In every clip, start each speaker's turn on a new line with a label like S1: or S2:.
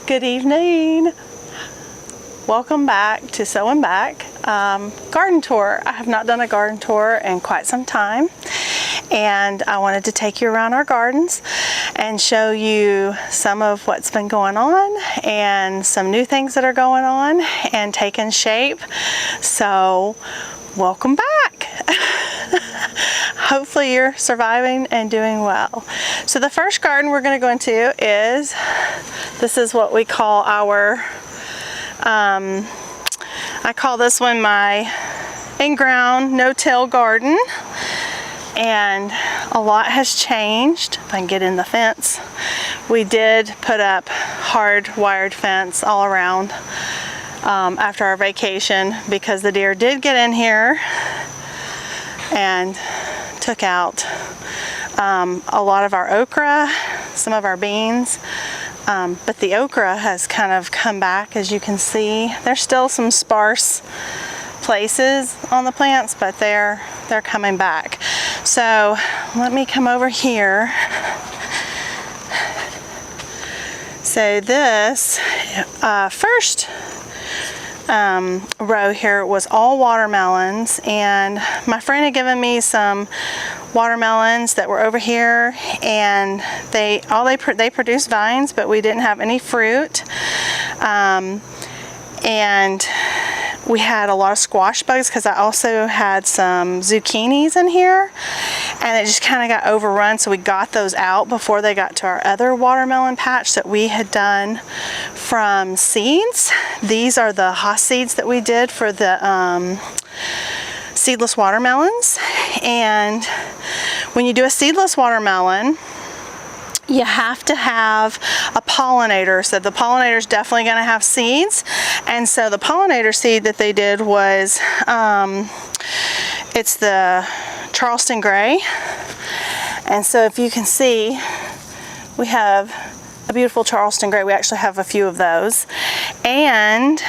S1: Good evening. Welcome back to Sew and Back garden tour. I have not done a garden tour in quite some time, and I wanted to take you around our gardens and show you some of what's been going on and some new things that are going on and taking shape. So welcome back. Hopefully you're surviving and doing well. So the first garden we're going to go into is, this is what we call our, I call this one my in-ground no-till garden. And a lot has changed. If I can get in the fence, we did put up hard-wired fence all around after our vacation because the deer did get in here and took out a lot of our okra, some of our beans, but the okra has kind of come back. As you can see, there's still some sparse places on the plants, but they're coming back. So let me come over here. So this first row here was all watermelons, and my friend had given me some watermelons that were over here, and they produce vines, but we didn't have any fruit, and we had a lot of squash bugs because I also had some zucchinis in here, and it just kind of got overrun, so we got those out before they got to our other watermelon patch that we had done from seeds. These are the Haas seeds that we did for the seedless watermelons. And when you do a seedless watermelon, you have to have a pollinator. So the pollinator is definitely going to have seeds. And so the pollinator seed that they did was, it's the Charleston Gray. And so if you can see, we have a beautiful Charleston Gray. We actually have a few of those. And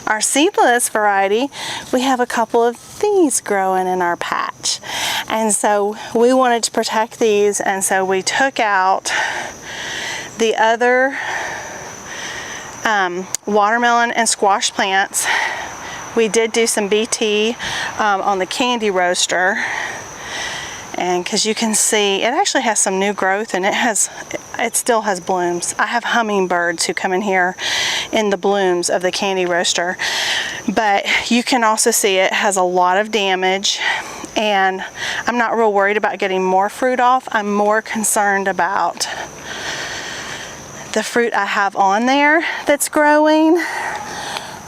S1: our seedless variety, we have a couple of these growing in our patch. And so we wanted to protect these, and so we took out the other watermelon and squash plants. We did do some BT on the candy roaster, and because you can see it actually has some new growth, and it still has blooms. I have hummingbirds who come in here in the blooms of the candy roaster, but you can also see it has a lot of damage, and I'm not real worried about getting more fruit off. I'm more concerned about the fruit I have on there that's growing.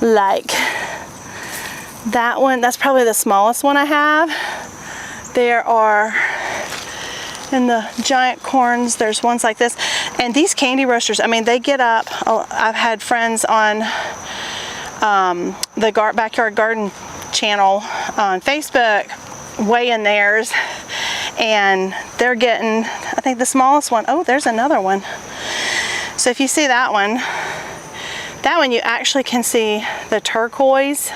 S1: Like that one, that's probably the smallest one I have. There are, in the giant corns, there's ones like this. And these candy roasters, I mean, they get up. I've had friends on the Backyard Garden channel on Facebook weighing theirs, and they're getting, I think the smallest one, oh, there's another one. So if you see that one you actually can see the turquoise.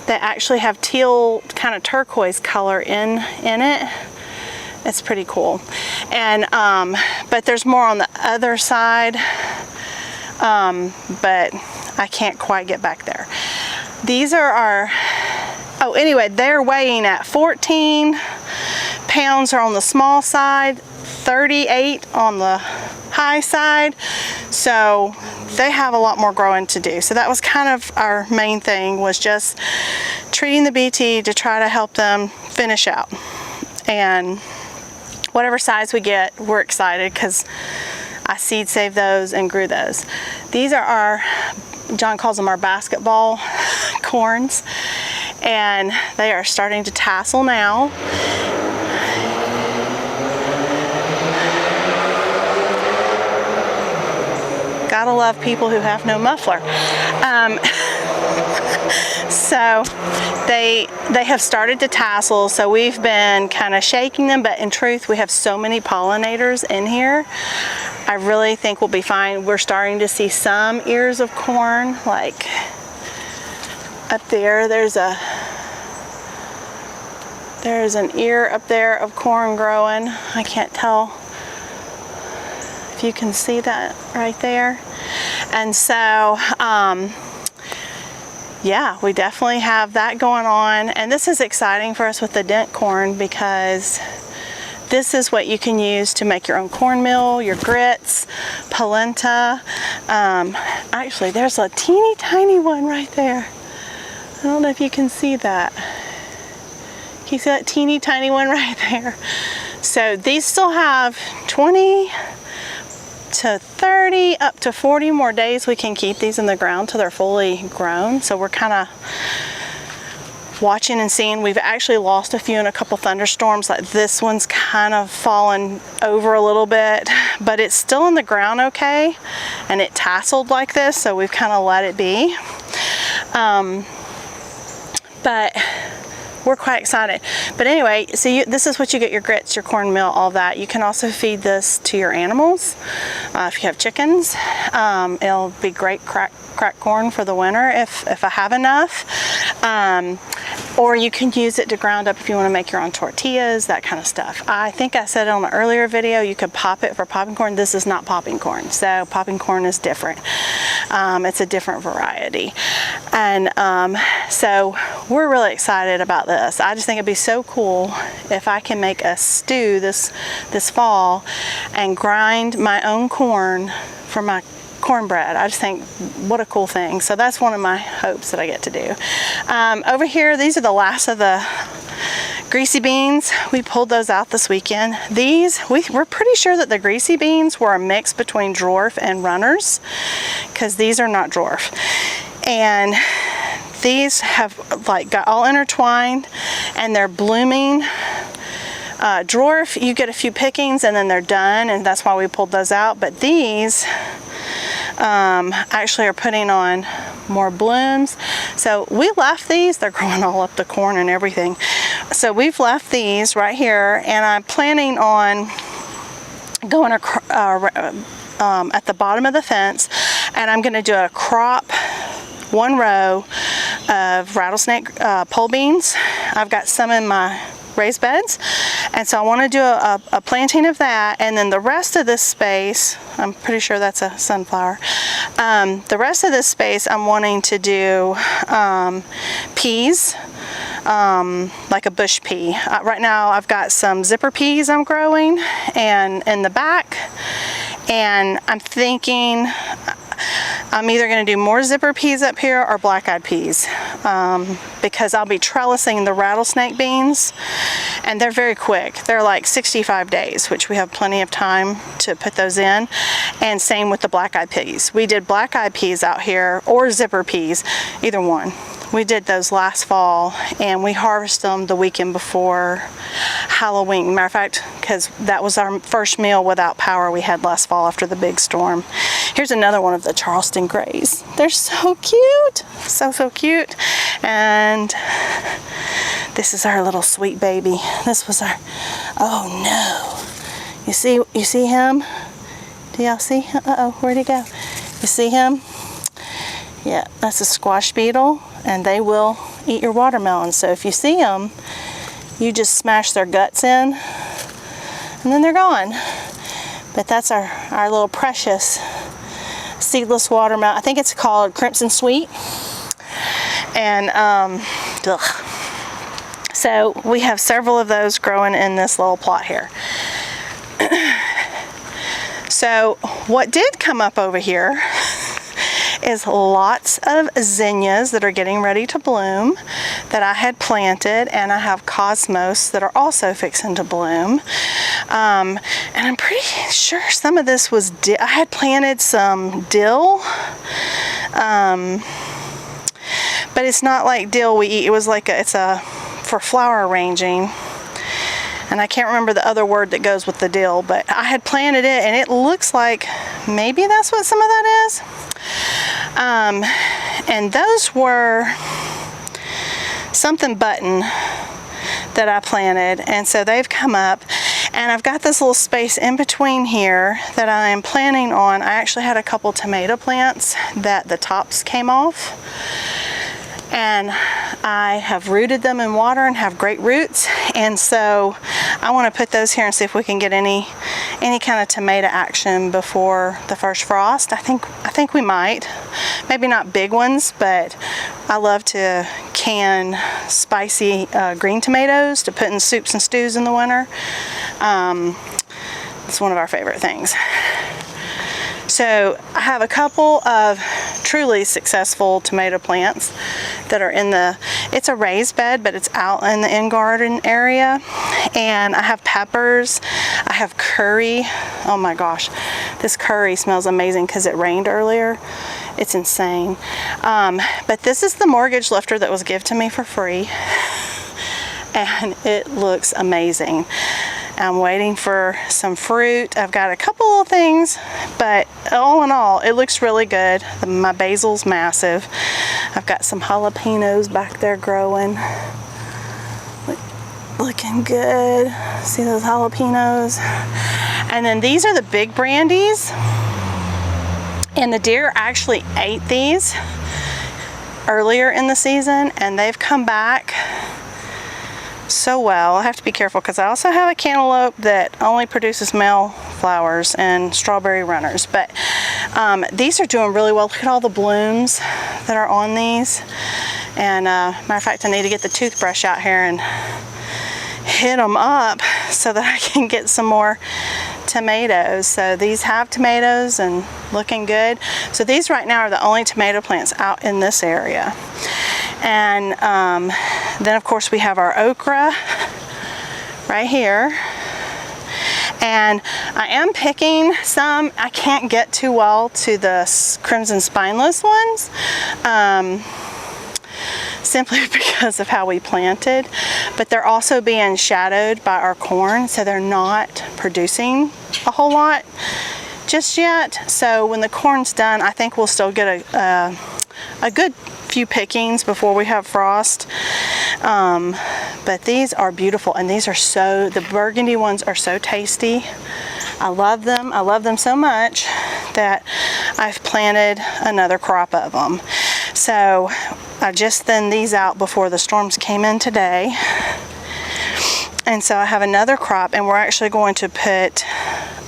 S1: They actually have teal kind of turquoise color in it. It's pretty cool. And but there's more on the other side, but I can't quite get back there. These are our, oh, anyway, they're weighing at 14 pounds are on the small side, 38 on the high side. So they have a lot more growing to do. So that was kind of our main thing, was just treating the BT to try to help them finish out. And whatever size we get, we're excited because I seed saved those and grew those. These are our, John calls them our basketball corns, and they are starting to tassel now. Gotta love people who have no muffler. So they have started to tassel, so we've been kind of shaking them, but in truth we have so many pollinators in here, I really think we'll be fine. We're starting to see some ears of corn, like up there, there's an ear up there of corn growing. I can't tell if you can see that right there. And so, yeah, we definitely have that going on. And this is exciting for us with the dent corn because this is what you can use to make your own cornmeal, your grits, polenta. Actually, there's a teeny tiny one right there. I don't know if you can see that. Can you see that teeny tiny one right there? So these still have 20 to 30, up to 40 more days we can keep these in the ground till they're fully grown. So we're kind of watching and seeing. We've actually lost a few in a couple thunderstorms. Like this one's kind of fallen over a little bit, but it's still in the ground okay, and it tasseled like this, so we've kind of let it be. But we're quite excited. But anyway, so this is what you get: your grits, your cornmeal, all that. You can also feed this to your animals. If you have chickens, it'll be great crack corn for the winter if I have enough. Or you can use it to ground up if you want to make your own tortillas, that kind of stuff. I think I said on an earlier video you could pop it for popping corn. This is not popping corn, so popping corn is different. It's a different variety. And so we're really excited about this. I just think it'd be so cool if I can make a stew this fall and grind my own corn for my cornbread. I just think what a cool thing. So that's one of my hopes that I get to do. Over here, these are the last of the greasy beans. We pulled those out this weekend. These, we're pretty sure that the greasy beans were a mix between dwarf and runners, because these are not dwarf. And these have like got all intertwined and they're blooming. Dwarf, you get a few pickings and then they're done, and that's why we pulled those out. But these actually are putting on more blooms. So we left these, they're growing all up the corn and everything. So we've left these right here, and I'm planning on going at the bottom of the fence, and I'm going to do a crop, one row of rattlesnake pole beans. I've got some in my raised beds, and so I want to do a planting of that, and then the rest of this space, I'm pretty sure that's a sunflower, the rest of this space I'm wanting to do peas, like a bush pea. Right now I've got some zipper peas I'm growing and in the back, and I'm thinking I'm either going to do more zipper peas up here or black-eyed peas, because I'll be trellising the rattlesnake beans, and they're very quick. They're like 65 days, which we have plenty of time to put those in. And same with the black-eyed peas. We did black-eyed peas out here, or zipper peas, either one. We did those last fall, and we harvested them the weekend before Halloween. Matter of fact, because that was our first meal without power we had last fall after the big storm. Here's another one of the Charleston Grays. They're so cute, so cute. And this is our little sweet baby. This was our, oh no. You see him? Do y'all see him? Uh-oh, where'd he go? You see him? Yeah, that's a squash beetle, and they will eat your watermelon. So if you see them, you just smash their guts in, and then they're gone. But that's our little precious seedless watermelon. I think it's called Crimson Sweet. And so we have several of those growing in this little plot here. So what did come up over here is lots of zinnias that are getting ready to bloom that I had planted, and I have cosmos that are also fixing to bloom. And I'm pretty sure some of this was I had planted some dill, but it's not like dill we eat. It was like it's for flower arranging. And I can't remember the other word that goes with the dill, but I had planted it, and it looks like maybe that's what some of that is. And those were something button that I planted, and so they've come up, and I've got this little space in between here that I am planning on. I actually had a couple tomato plants that the tops came off, and I have rooted them in water and have great roots, and so I want to put those here and see if we can get any any kind of tomato action before the first frost. I think we might. Maybe not big ones, but I love to can spicy green tomatoes to put in soups and stews in the winter. It's one of our favorite things. So I have a couple of truly successful tomato plants that are in it's a raised bed, but it's out in the in-garden area. And I have peppers, I have curry. Oh my gosh, this curry smells amazing because it rained earlier. It's insane. But this is the mortgage lifter that was given to me for free. And it looks amazing. I'm waiting for some fruit. I've got a couple of things, but all in all, it looks really good. My basil's massive. I've got some jalapenos back there growing. Looking good. See those jalapenos? And then these are the big brandies. And the deer actually ate these earlier in the season, and they've come back so well. I have to be careful because I also have a cantaloupe that only produces male flowers and strawberry runners, but these are doing really well. Look at all the blooms that are on these. And matter of fact, I need to get the toothbrush out here and hit them up so that I can get some more tomatoes. So these have tomatoes and looking good. So these right now are the only tomato plants out in this area. And then of course we have our okra right here. And I am picking some. I can't get too well to the crimson spineless ones. Simply because of how we planted, but they're also being shadowed by our corn, so they're not producing a whole lot just yet. So when the corn's done, I think we'll still get a good few pickings before we have frost. But these are beautiful, and these are the burgundy ones are so tasty. I love them. I love them so much that I've planted another crop of them. So I just thinned these out before the storms came in today. And so I have another crop, and we're actually going to put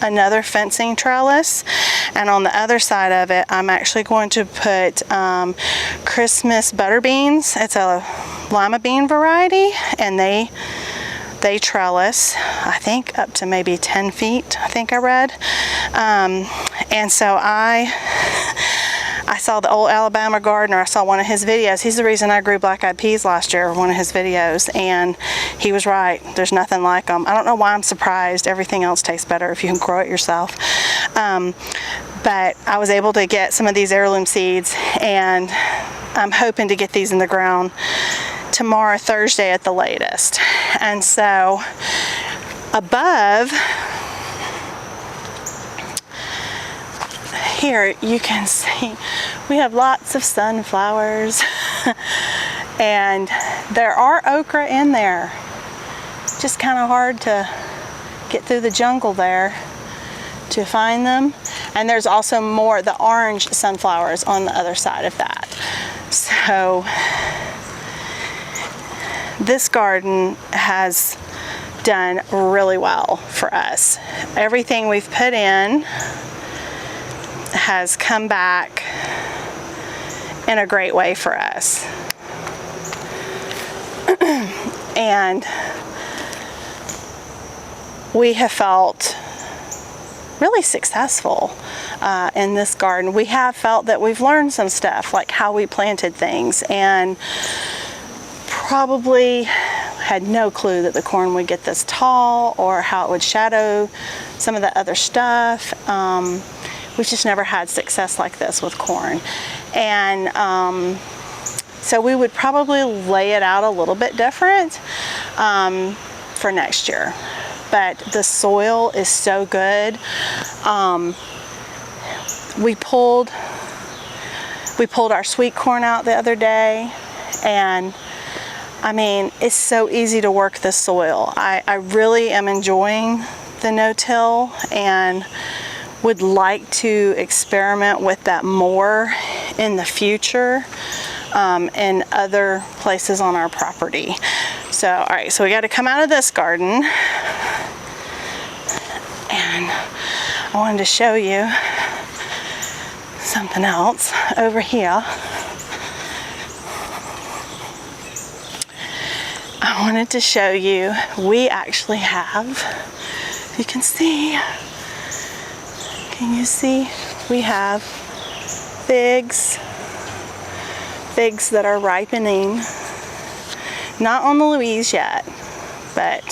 S1: another fencing trellis. And on the other side of it, I'm actually going to put Christmas butter beans. It's a lima bean variety, and they trellis, I think, up to maybe 10 feet, I think I read. And so I saw the old Alabama gardener. I saw one of his videos. He's the reason I grew black-eyed peas last year, one of his videos, and he was right. There's nothing like them. I don't know why I'm surprised. Everything else tastes better if you can grow it yourself. But I was able to get some of these heirloom seeds, and I'm hoping to get these in the ground tomorrow, Thursday at the latest. And so above here you can see we have lots of sunflowers and there are okra in there. Just kind of hard to get through the jungle there to find them. And there's also more, the orange sunflowers on the other side of that. So this garden has done really well for us. Everything we've put in has come back in a great way for us. And we have felt really successful in this garden. We have felt that we've learned some stuff, like how we planted things, and probably had no clue that the corn would get this tall or how it would shadow some of the other stuff. We've just never had success like this with corn. And so we would probably lay it out a little bit different for next year. But the soil is so good. We pulled our sweet corn out the other day, and I mean, it's so easy to work the soil. I really am enjoying the no-till and would like to experiment with that more in the future in other places on our property. So, all right, so we got to come out of this garden. And I wanted to show you something else over here. I wanted to show you, we actually have, you can see, can you see? We have figs that are ripening. Not on the Louise yet, but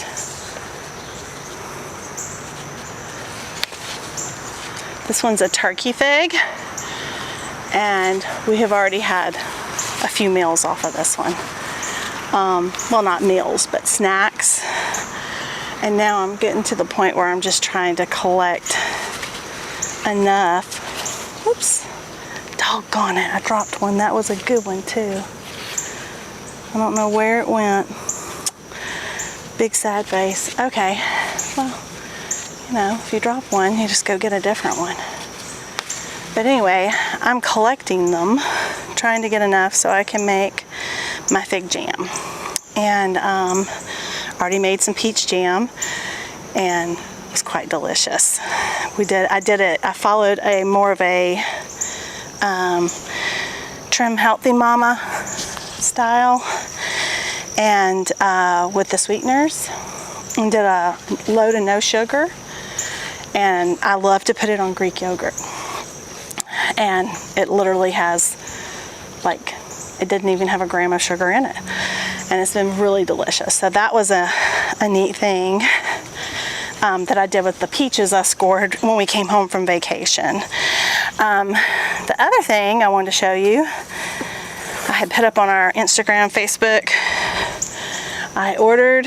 S1: this one's a turkey fig, and we have already had a few meals off of this one. Well, not meals, but snacks. And now I'm getting to the point where I'm just trying to collect enough. Whoops, doggone it, I dropped one. That was a good one too. I don't know where it went. Big sad face. Okay, well, you know, if you drop one, you just go get a different one. But anyway, I'm collecting them, trying to get enough so I can make my fig jam. And already made some peach jam, and it's quite delicious. I followed more of a Trim Healthy Mama style, and with the sweeteners, and did a load of no sugar, and I love to put it on Greek yogurt, and it literally has, like, it didn't even have a gram of sugar in it, and it's been really delicious. So that was a neat thing that I did with the peaches I scored when we came home from vacation. The other thing I wanted to show you, I had put up on our Instagram, Facebook, I ordered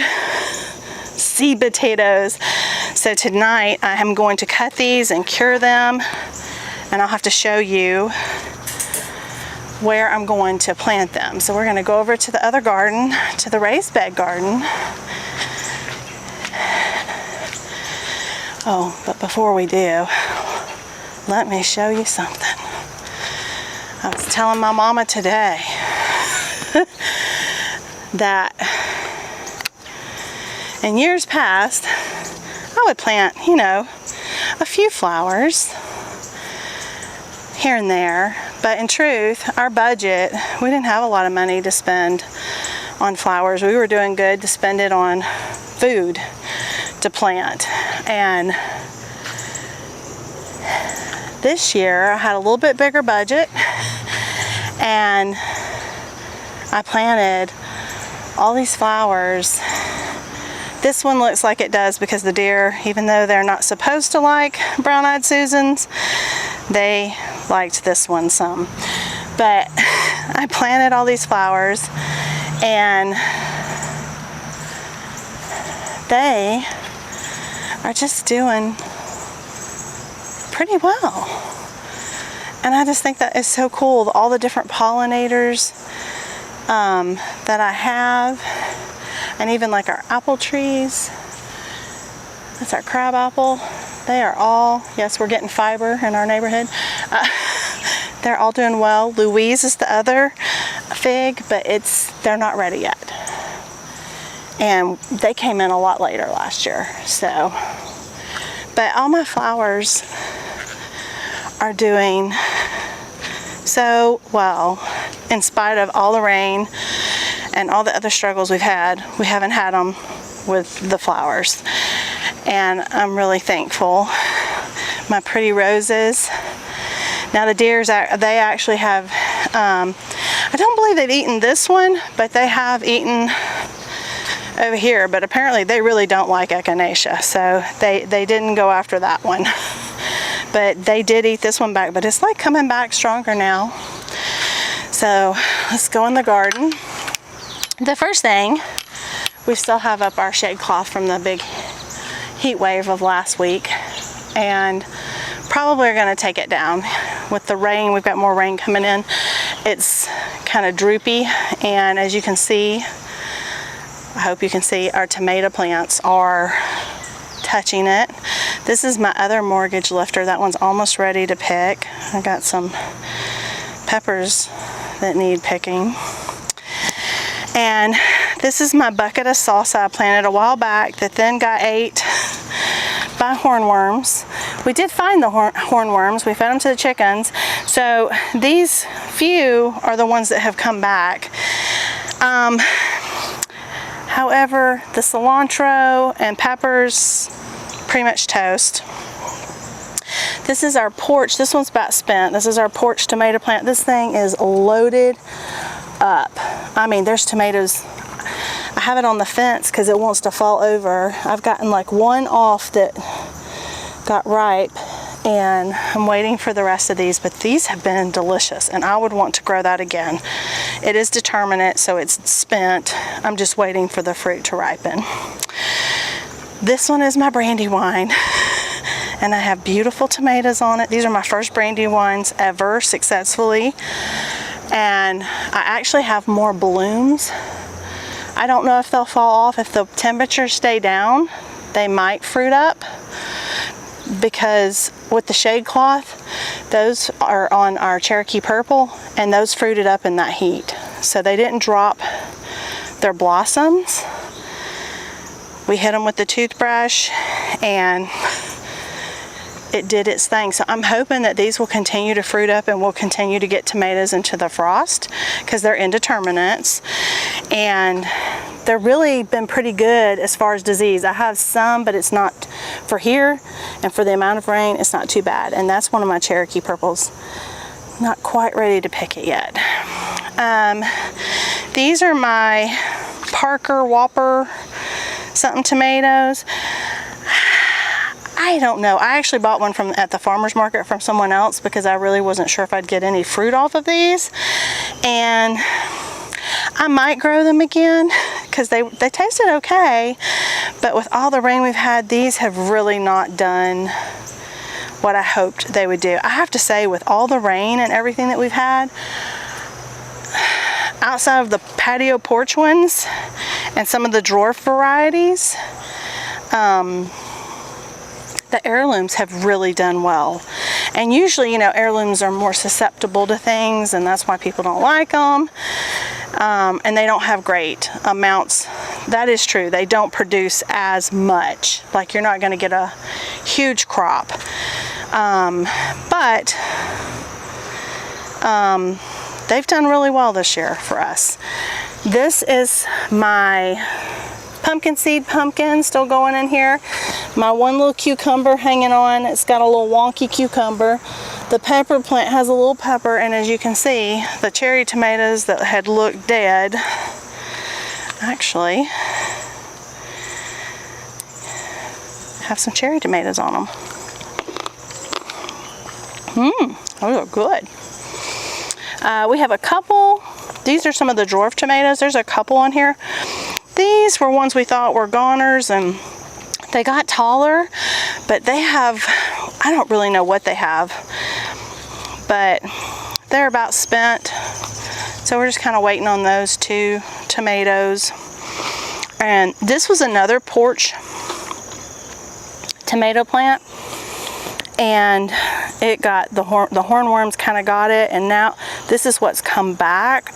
S1: seed potatoes. So tonight I am going to cut these and cure them, and I'll have to show you where I'm going to plant them. So we're going to go over to the other garden, to the raised bed garden. Oh, but before we do, let me show you something. I was telling my mama today that in years past, I would plant, you know, a few flowers here and there, but in truth, our budget, we didn't have a lot of money to spend on flowers. We were doing good to spend it on food to plant. And this year I had a little bit bigger budget, and I planted all these flowers. This one looks like it does because the deer, even though they're not supposed to like brown-eyed Susans, they liked this one some. But I planted all these flowers, and they are just doing pretty well. And I just think that is so cool, all the different pollinators that I have, and even like our apple trees. That's our crab apple. They are all, yes, we're getting fiber in our neighborhood. They're all doing well. Louise is the other fig, but they're not ready yet. And they came in a lot later last year, so. But all my flowers are doing so well. In spite of all the rain and all the other struggles we've had, we haven't had them with the flowers. And I'm really thankful. My pretty roses. Now the deers, they actually have, I don't believe they've eaten this one, but they have eaten over here, but apparently they really don't like echinacea, so they didn't go after that one. But they did eat this one back, but it's like coming back stronger now. So let's go in the garden. The first thing, we still have up our shade cloth from the big heat wave of last week, and probably are going to take it down. With the rain, we've got more rain coming in. It's kind of droopy, and as you can see, I hope you can see, our tomato plants are touching it. This is my other mortgage lifter. That one's almost ready to pick. I got some peppers that need picking. And this is my bucket of salsa I planted a while back that then got ate by hornworms. We did find the hornworms. We fed them to the chickens. So these few are the ones that have come back. However, the cilantro and peppers, pretty much toast. This is our porch. This one's about spent. This is our porch tomato plant. This thing is loaded up. I mean, there's tomatoes. I have it on the fence because it wants to fall over. I've gotten like one off that got ripe, and I'm waiting for the rest of these, but these have been delicious and I would want to grow that again. It is determinate, so it's spent. I'm just waiting for the fruit to ripen. This one is my Brandywine, and I have beautiful tomatoes on it. These are my first Brandywines ever successfully, and I actually have more blooms. I don't know if they'll fall off. If the temperatures stay down, they might fruit up, because with the shade cloth, those are on our Cherokee Purple, and those fruited up in that heat. So they didn't drop their blossoms. We hit them with the toothbrush and it did its thing. So I'm hoping that these will continue to fruit up and we'll continue to get tomatoes into the frost, because they're indeterminates. And they're really been pretty good as far as disease. I have some, but it's not for here, and for the amount of rain, it's not too bad. And that's one of my Cherokee Purples. Not quite ready to pick it yet. These are my Parker Whopper something tomatoes. I don't know. I actually bought one at the farmer's market from someone else because I really wasn't sure if I'd get any fruit off of these. And I might grow them again because they tasted okay, but with all the rain we've had, these have really not done what I hoped they would do. I have to say, with all the rain and everything that we've had, outside of the patio porch ones and some of the dwarf varieties, the heirlooms have really done well. And usually, you know, heirlooms are more susceptible to things, and that's why people don't like them. And they don't have great amounts. That is true. They don't produce as much. Like, you're not going to get a huge crop. But they've done really well this year for us. This is my pumpkin seed pumpkin still going in here. My one little cucumber hanging on. It's got a little wonky cucumber. The pepper plant has a little pepper, and as you can see, the cherry tomatoes that had looked dead actually have some cherry tomatoes on them. Those are good. We have a couple. These are some of the dwarf tomatoes. There's a couple on here. These were ones we thought were goners, and they got taller, but they have, I don't really know what they have, but they're about spent. So we're just kind of waiting on those two tomatoes. And this was another porch tomato plant, and it got the hornworms kind of got it, and now this is what's come back.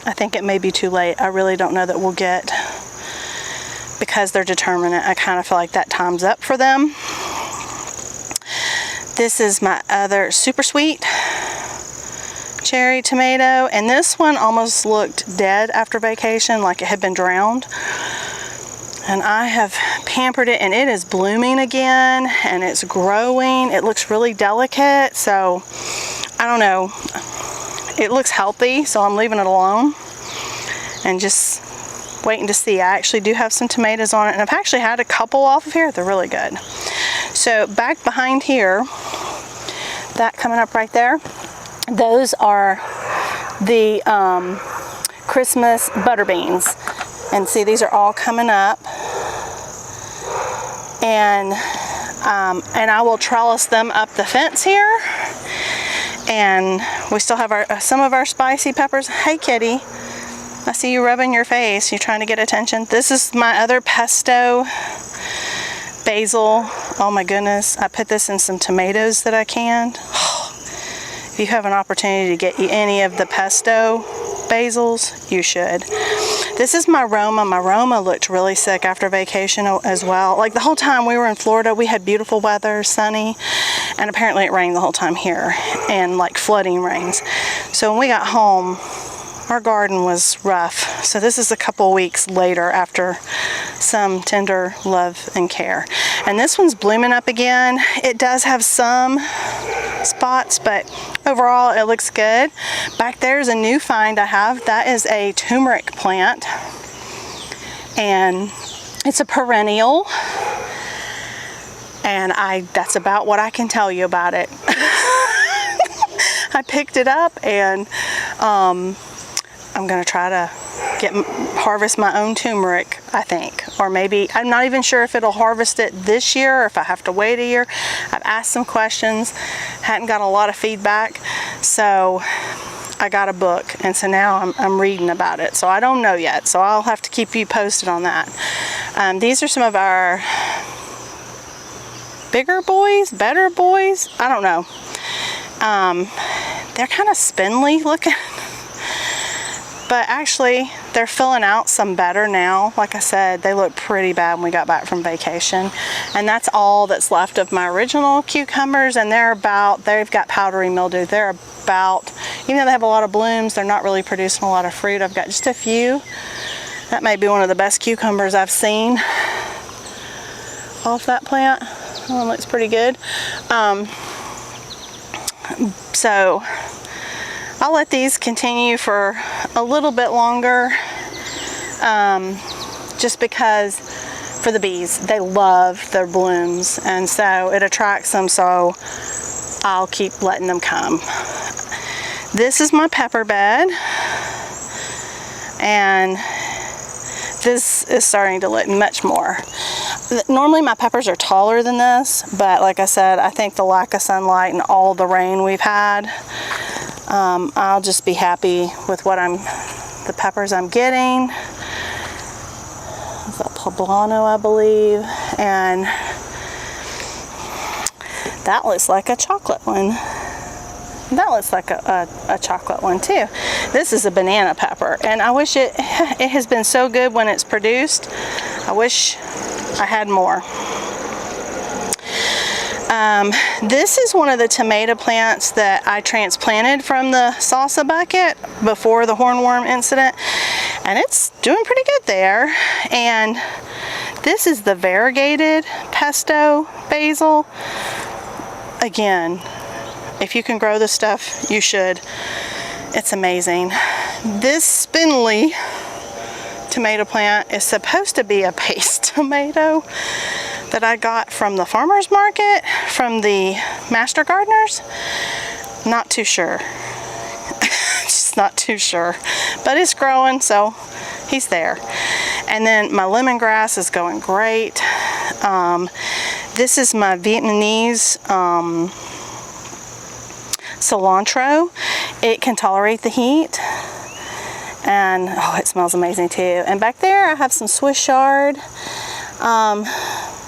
S1: I think it may be too late. I really don't know that we'll get, because they're determinate. I kind of feel like that time's up for them. This is my other super sweet cherry tomato, and this one almost looked dead after vacation, like it had been drowned. And I have pampered it, and it is blooming again, and it's growing. It looks really delicate, so I don't know. It looks healthy, so I'm leaving it alone and just waiting to see. I actually do have some tomatoes on it, and I've actually had a couple off of here. They're really good. So back behind here, that coming up right there, those are the Christmas butter beans. And see, these are all coming up, and I will trellis them up the fence here. And we still have some of our spicy peppers. Hey, kitty, I see you rubbing your face. You trying to get attention? This is my other pesto basil. Oh my goodness, I put this in some tomatoes that I canned. If you have an opportunity to get any of the pesto basils, you should. This is my Roma. My Roma looked really sick after vacation as well. Like the whole time we were in Florida, we had beautiful weather, sunny, and apparently it rained the whole time here, and like flooding rains. So when we got home, our garden was rough. So this is a couple weeks later after some tender love and care. And this one's blooming up again. It does have some spots, but overall it looks good. Back there's a new find I have. That is a turmeric plant, and it's a perennial, and that's about what I can tell you about it. I picked it up, and I'm gonna try to harvest my own turmeric, I think. Or maybe, I'm not even sure if it'll harvest it this year or if I have to wait a year. I've asked some questions, hadn't got a lot of feedback, so I got a book, and so now I'm reading about it. So I don't know yet, so I'll have to keep you posted on that. These are some of our bigger boys, better boys, I don't know. They're kind of spindly looking. But actually, they're filling out some better now. Like I said, they look pretty bad when we got back from vacation. And that's all that's left of my original cucumbers, and they've got powdery mildew. They're about, even though they have a lot of blooms, they're not really producing a lot of fruit. I've got just a few. That may be one of the best cucumbers I've seen off that plant. That one looks pretty good. So I'll let these continue for a little bit longer, just because for the bees, they love their blooms, and so it attracts them, so I'll keep letting them come. This is my pepper bed, and this is starting to look much more. Normally my peppers are taller than this, but like I said, I think the lack of sunlight and all the rain we've had, I'll just be happy with the peppers I'm getting. It's a poblano, I believe, and that looks like a chocolate one. That looks like a chocolate one too. This is a banana pepper, and I wish it has been so good when it's produced. I wish I had more. This is one of the tomato plants that I transplanted from the salsa bucket before the hornworm incident, and it's doing pretty good there. And this is the variegated pesto basil. Again, if you can grow this stuff, you should. It's amazing. This spindly tomato plant is supposed to be a paste tomato that I got from the farmer's market, from the Master Gardeners. Not too sure. Just not too sure. But it's growing, so he's there. And then my lemongrass is going great. This is my Vietnamese cilantro. It can tolerate the heat, and oh, it smells amazing too. And back there I have some Swiss chard.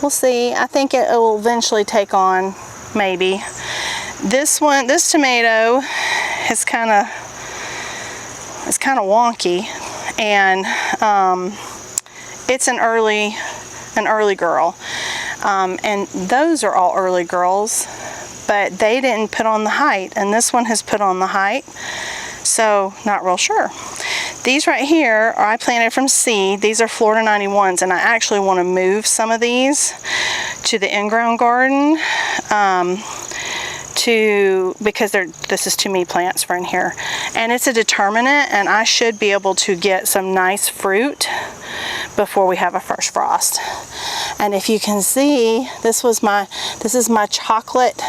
S1: We'll see. I think it will eventually take on, maybe. This tomato is kind of wonky, and it's an early girl, and those are all early girls, but they didn't put on the height, and this one has put on the height, so not real sure. These right here I planted from seed. These are Florida 91s, and I actually want to move some of these to the in-ground garden, because this is too many plants for in here, and it's a determinant, and I should be able to get some nice fruit before we have a first frost. And if you can see, this is my chocolate.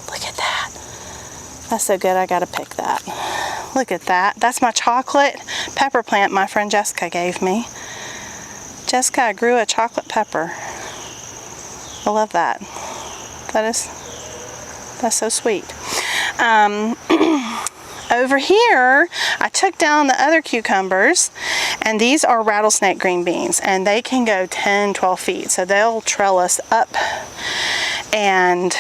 S1: Look at that. That's so good, I gotta pick that. Look at that. That's my chocolate pepper plant my friend Jessica gave me. Jessica, I grew a chocolate pepper. I love that. That's so sweet. Over here, I took down the other cucumbers, and these are rattlesnake green beans, and they can go 10, 12 feet, so they'll trellis up. and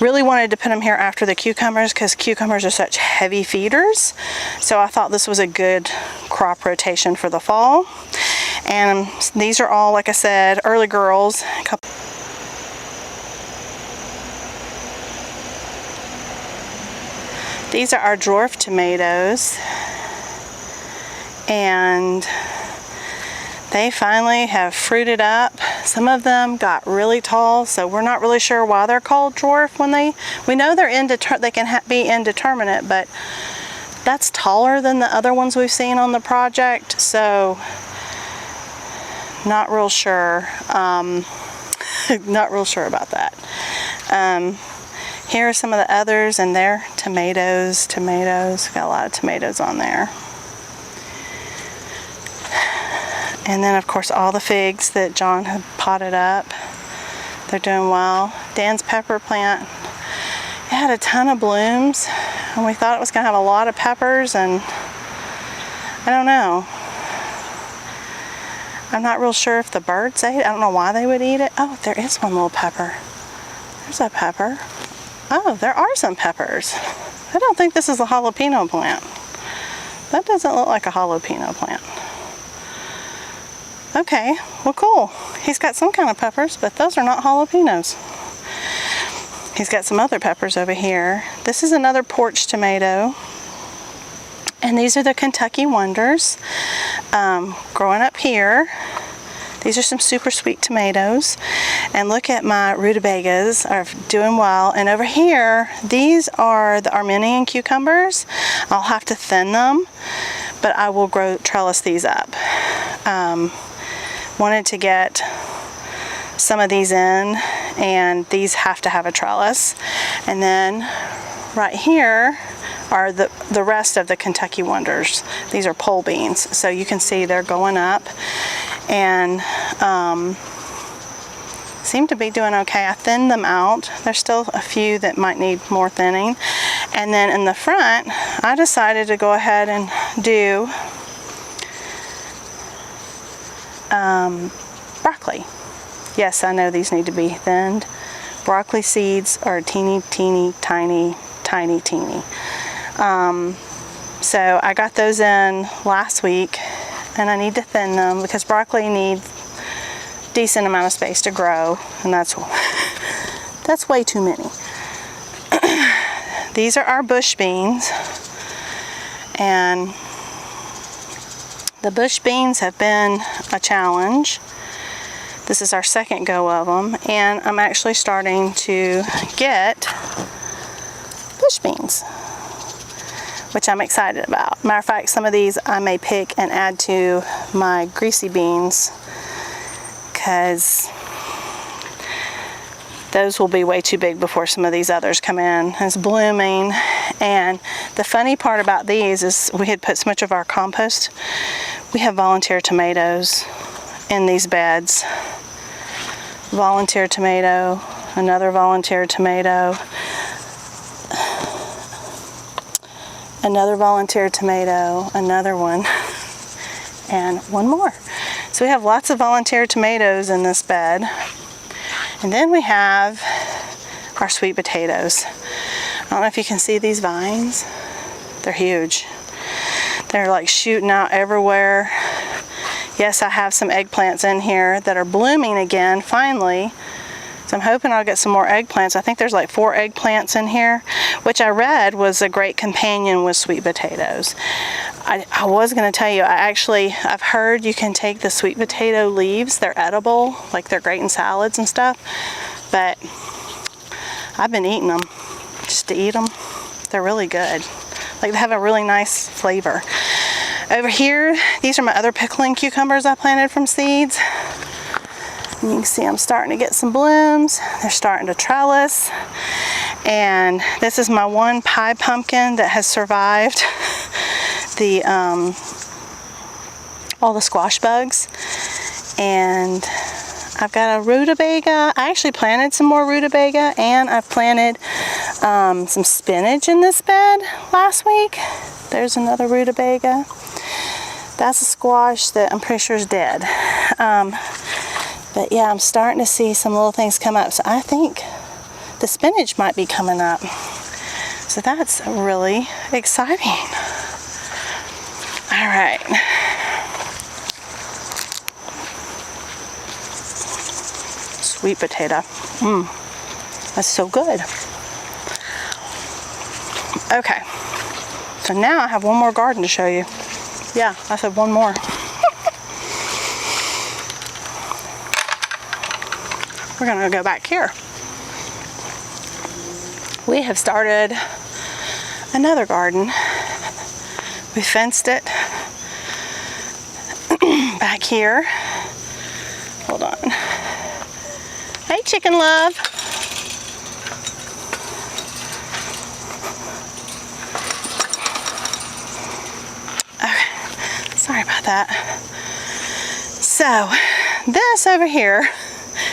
S1: really wanted to put them here after the cucumbers because cucumbers are such heavy feeders. So I thought this was a good crop rotation for the fall. And these are all, like I said, early girls. These are our dwarf tomatoes, and they finally have fruited up. Some of them got really tall, so we're not really sure why they're called dwarf when we know they're they can be indeterminate, but that's taller than the other ones we've seen on the project, so not real sure. Not real sure about that. Here are some of the others, and they're tomatoes. Got a lot of tomatoes on there. And then, of course, all the figs that John had potted up. They're doing well. Dan's pepper plant, it had a ton of blooms, and we thought it was going to have a lot of peppers, and I don't know. I'm not real sure if the birds ate it. I don't know why they would eat it. Oh, there is one little pepper. There's a pepper. Oh, there are some peppers. I don't think this is a jalapeno plant. That doesn't look like a jalapeno plant. Okay, well cool. He's got some kind of peppers, but those are not jalapenos. He's got some other peppers over here. This is another porch tomato. And these are the Kentucky Wonders growing up here. These are some super sweet tomatoes. And look at my rutabagas are doing well. And over here, these are the Armenian cucumbers. I'll have to thin them, but I will trellis these up. Wanted to get some of these in, and these have to have a trellis. And then right here are the rest of the Kentucky Wonders. These are pole beans, so you can see they're going up and seem to be doing okay. I thinned them out. There's still a few that might need more thinning. And then in the front, I decided to go ahead and do broccoli. Yes, I know these need to be thinned. Broccoli seeds are teeny, tiny. So I got those in last week, and I need to thin them because broccoli needs a decent amount of space to grow, and that's way too many. These are our bush beans, and the bush beans have been a challenge. This is our second go of them, and I'm actually starting to get bush beans, which I'm excited about. Matter of fact, some of these I may pick and add to my greasy beans because those will be way too big before some of these others come in. It's blooming, and the funny part about these is we had put so much of our compost. We have volunteer tomatoes in these beds. Volunteer tomato, another volunteer tomato, another volunteer tomato, another one, and one more. So we have lots of volunteer tomatoes in this bed. And then we have our sweet potatoes. I don't know if you can see these vines. They're huge. They're like shooting out everywhere. Yes, I have some eggplants in here that are blooming again, finally. So I'm hoping I'll get some more eggplants. I think there's like 4 eggplants in here, which I read was a great companion with sweet potatoes. I was going to tell you, I've heard you can take the sweet potato leaves. They're edible, like they're great in salads and stuff. But I've been eating them just to eat them. They're really good. Like they have a really nice flavor. Over here, these are my other pickling cucumbers I planted from seeds. And you can see I'm starting to get some blooms. They're starting to trellis. And this is my one pie pumpkin that has survived all the squash bugs. And I've got a rutabaga. I actually planted some more rutabaga, and I planted some spinach in this bed last week. There's another rutabaga. That's a squash that I'm pretty sure is dead. But yeah, I'm starting to see some little things come up. So I think the spinach might be coming up. So that's really exciting. All right. Sweet potato. That's so good. Okay. So now I have one more garden to show you. Yeah, I said one more. We're gonna go back here. We have started another garden. We fenced it back here. Hold on. Hey, chicken love. Okay, sorry about that. So, this over here,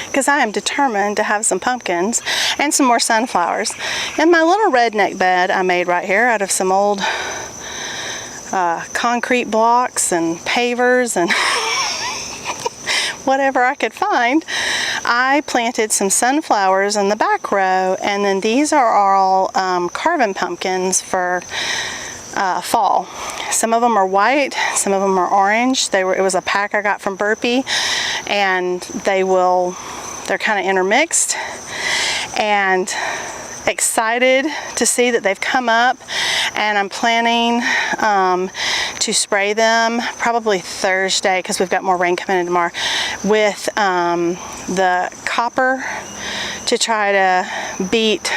S1: because I am determined to have some pumpkins and some more sunflowers. In my little redneck bed I made right here out of some old concrete blocks and pavers and whatever I could find, I planted some sunflowers in the back row, and then these are all carving pumpkins for fall. Some of them are white, some of them are orange. It was a pack I got from Burpee, and they're kind of intermixed, and excited to see that they've come up, and I'm planning to spray them probably Thursday, because we've got more rain coming in tomorrow, with the copper to try to beat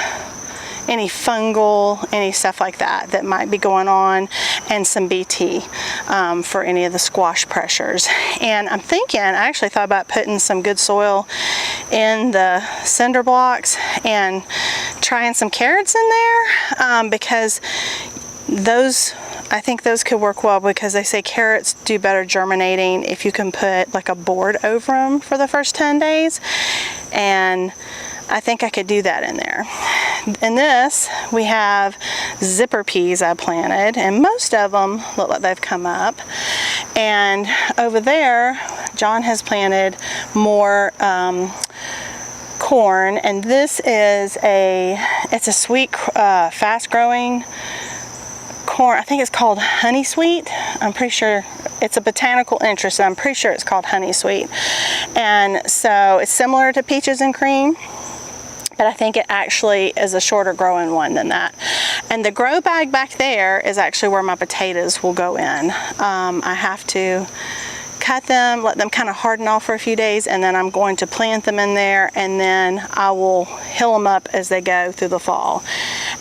S1: any fungal, any stuff like that might be going on, and some BT for any of the squash pressures. And I'm thinking, I actually thought about putting some good soil in the cinder blocks and trying some carrots in there, because I think those could work well, because they say carrots do better germinating if you can put like a board over them for the first 10 days. And I think I could do that in there. In this, we have zipper peas I planted, and most of them look like they've come up. And over there, John has planted more corn, and this is it's a sweet, fast-growing corn. I think it's called honey sweet. I'm pretty sure it's a botanical interest, and I'm pretty sure it's called honey sweet. And so it's similar to peaches and cream, but I think it actually is a shorter growing one than that. And the grow bag back there is actually where my potatoes will go in. I have to cut them, let them kind of harden off for a few days, and then I'm going to plant them in there, and then I will hill them up as they go through the fall.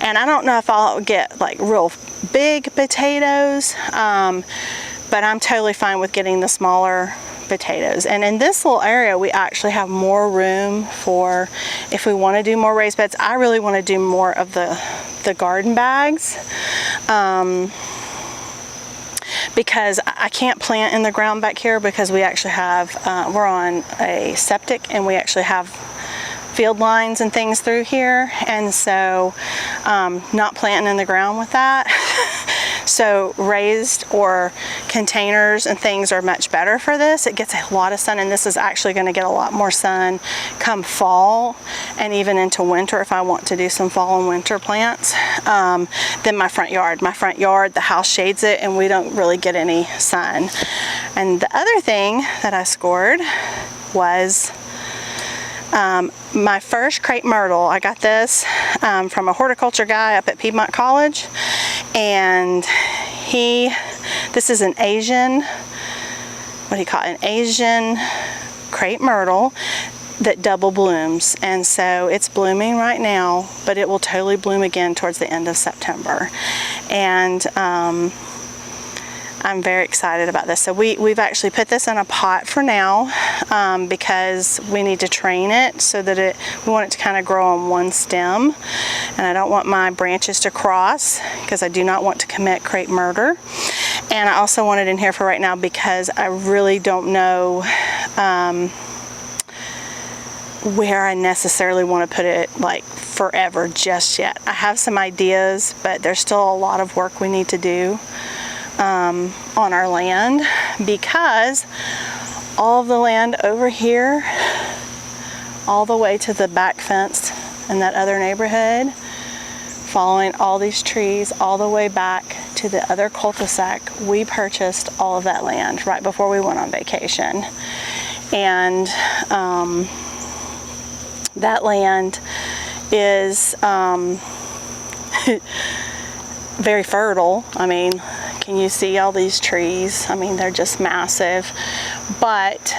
S1: And I don't know if I'll get like real big potatoes, but I'm totally fine with getting the smaller potatoes. And in this little area, we actually have more room for, if we want to do more raised beds. I really want to do more of the garden bags, because I can't plant in the ground back here, because we actually have, we're on a septic, and we actually have field lines and things through here, and so not planting in the ground with that. So raised or containers and things are much better for this. It gets a lot of sun, and this is actually going to get a lot more sun come fall and even into winter if I want to do some fall and winter plants, than my front yard. My front yard, the house shades it, and we don't really get any sun. And the other thing that I scored was my first crepe myrtle. I got this from a horticulture guy up at Piedmont College, and this is an Asian, what do you call it, an Asian crepe myrtle that double blooms. And so it's blooming right now, but it will totally bloom again towards the end of September. And I'm very excited about this. So we've actually put this in a pot for now, because we need to train it so that we want it to kind of grow on one stem, and I don't want my branches to cross, because I do not want to commit crepe murder. And I also want it in here for right now, because I really don't know where I necessarily want to put it like forever just yet. I have some ideas, but there's still a lot of work we need to do on our land, because all of the land over here all the way to the back fence in that other neighborhood, following all these trees all the way back to the other cul-de-sac. We purchased all of that land right before we went on vacation. And that land is very fertile. I mean, can you see all these trees? I mean, they're just massive. But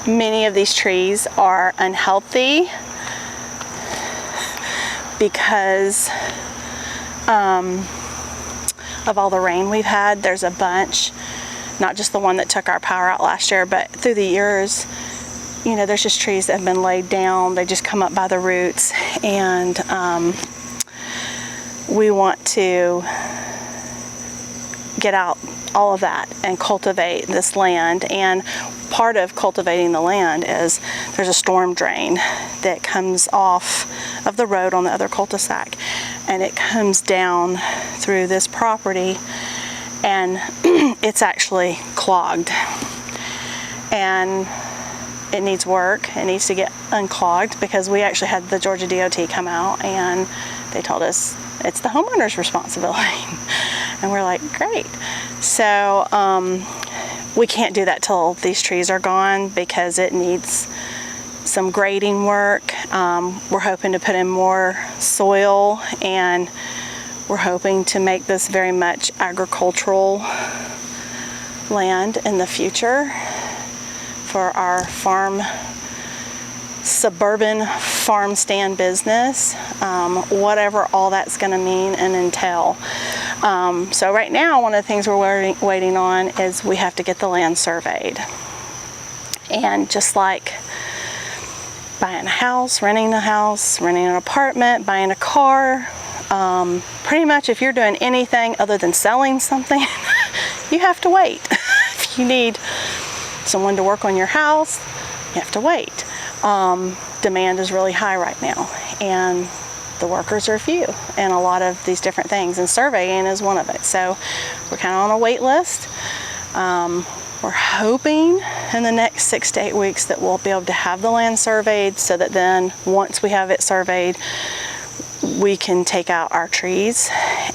S1: many of these trees are unhealthy because of all the rain we've had. There's a bunch, not just the one that took our power out last year, but through the years, you know, there's just trees that have been laid down. They just come up by the roots, and we want to get out all of that and cultivate this land. And part of cultivating the land is there's a storm drain that comes off of the road on the other cul-de-sac, and it comes down through this property, and it's actually clogged, and it needs work. It needs to get unclogged, because we actually had the Georgia DOT come out and they told us it's the homeowner's responsibility. And we're like, great. So we can't do that till these trees are gone, because it needs some grading work. We're hoping to put in more soil, and we're hoping to make this very much agricultural land in the future for our suburban farm stand business, whatever all that's going to mean and entail. So right now, one of the things we're waiting on is we have to get the land surveyed. And just like buying a house, renting an apartment, buying a car, pretty much if you're doing anything other than selling something, you have to wait. If you need someone to work on your house, you have to wait. Demand is really high right now, and the workers are few, and a lot of these different things, and surveying is one of it. So we're kind of on a wait list. We're hoping in the next 6 to 8 weeks that we'll be able to have the land surveyed, so that then once we have it surveyed, we can take out our trees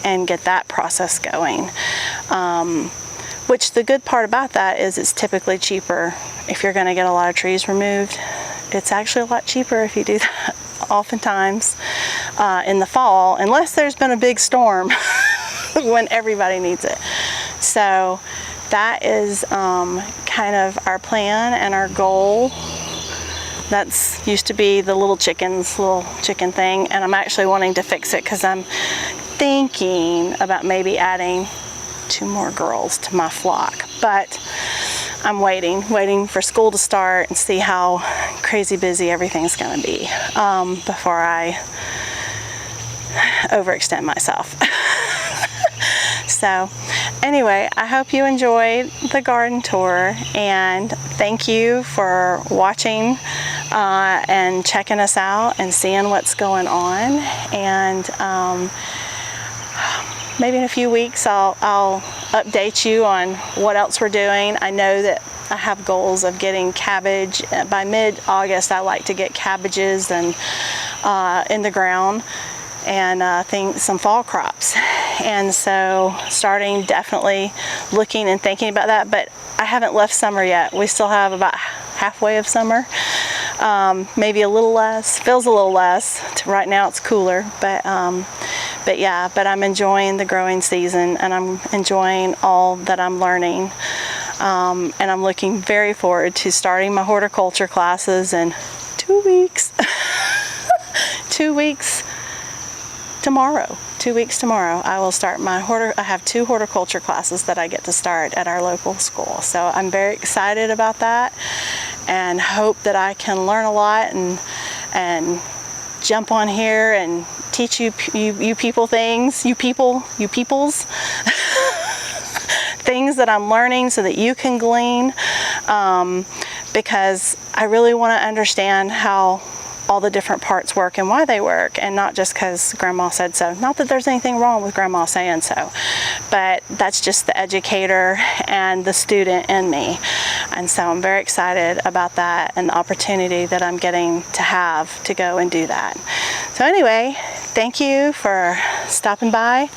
S1: and get that process going. Which the good part about that is it's typically cheaper if you're going to get a lot of trees removed. It's actually a lot cheaper if you do that oftentimes in the fall, unless there's been a big storm when everybody needs it. So that is kind of our plan and our goal. That's used to be the little chicken thing, and I'm actually wanting to fix it, because I'm thinking about maybe adding 2 more girls to my flock. But I'm waiting for school to start and see how crazy busy everything's going to be before I overextend myself. So anyway, I hope you enjoyed the garden tour, and thank you for watching and checking us out and seeing what's going on. And maybe in a few weeks I'll update you on what else we're doing. I know that I have goals of getting cabbage. By mid-August, I like to get cabbages and in the ground, and some fall crops. And so starting definitely looking and thinking about that, but I haven't left summer yet. We still have about halfway of summer, maybe a little less, feels a little less. Right now it's cooler, but I'm enjoying the growing season, and I'm enjoying all that I'm learning. And I'm looking very forward to starting my horticulture classes in 2 weeks. 2 weeks tomorrow. 2 weeks tomorrow, I will start I have 2 horticulture classes that I get to start at our local school. So I'm very excited about that, and hope that I can learn a lot and jump on here and teach you people things, you peoples things that I'm learning, so that you can glean, because I really want to understand how all the different parts work and why they work, and not just because Grandma said so. Not that there's anything wrong with Grandma saying so, but that's just the educator and the student in me. And so I'm very excited about that and the opportunity that I'm getting to have to go and do that. So anyway, thank you for stopping by.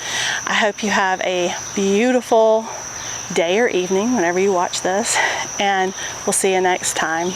S1: I hope you have a beautiful day or evening whenever you watch this, and we'll see you next time.